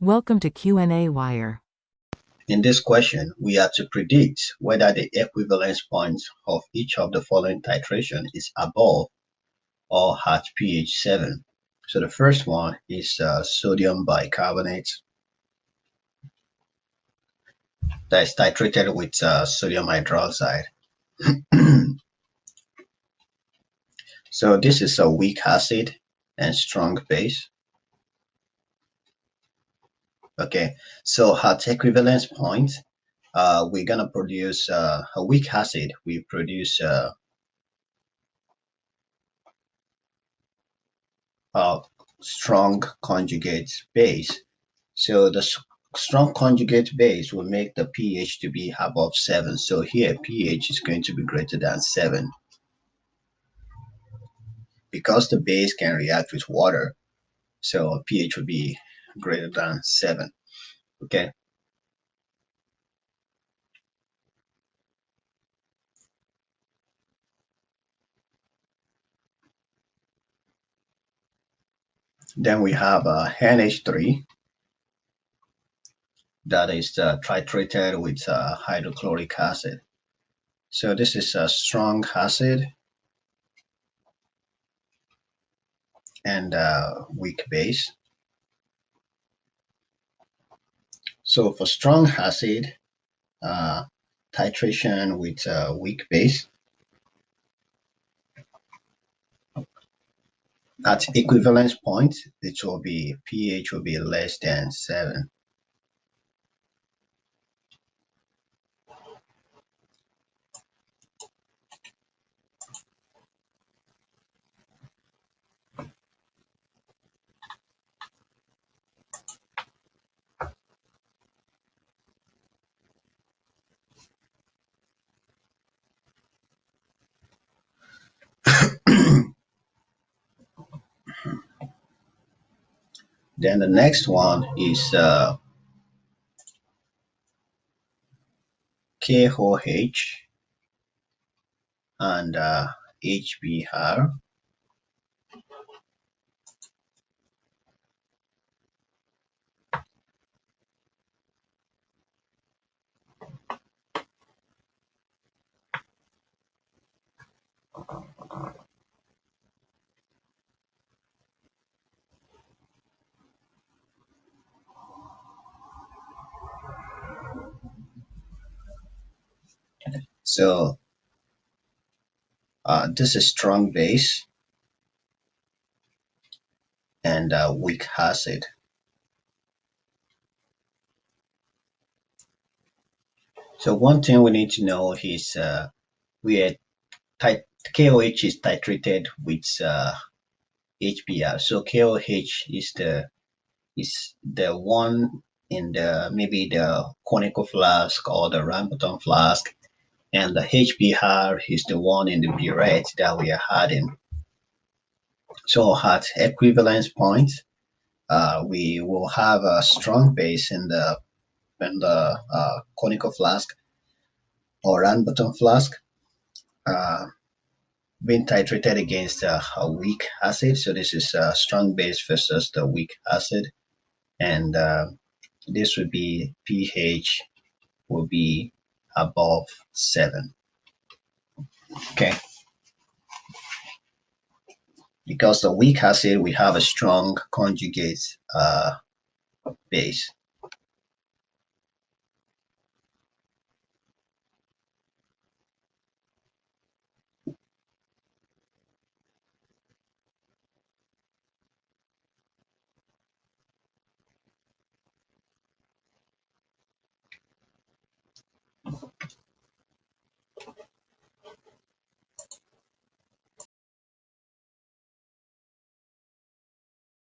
Welcome to qnawire. In this question, we have to predict whether the equivalence point of each of the following titration is above or at pH 7. So the first one is sodium bicarbonate that is titrated with sodium hydroxide. So this is a weak acid and strong base. Okay, so at equivalence point, we're gonna produce a weak acid. We produce a strong conjugate base. So the strong conjugate base will make the pH to be above 7. So here pH is going to be greater than 7. Because the base can react with water, so pH will be greater than 7. Okay. Then we have NH3 that is titrated with hydrochloric acid. So this is a strong acid and weak base. So for strong acid, titration with weak base. At equivalence point, it will be pH will be less than 7. Then the next one is KOH and HBr. So this is strong base and weak acid. So one thing we need to know is KOH is titrated with HBr. So KOH is the one in the maybe the conical flask or the rambutan flask, and the HBr is the one in the burette that we are adding. So at equivalence point, we will have a strong base in the conical flask or rambutan flask being titrated against a weak acid. So this is a strong base versus the weak acid, and this would be pH will be above 7. Okay. Because the weak acid, we have a strong conjugate base.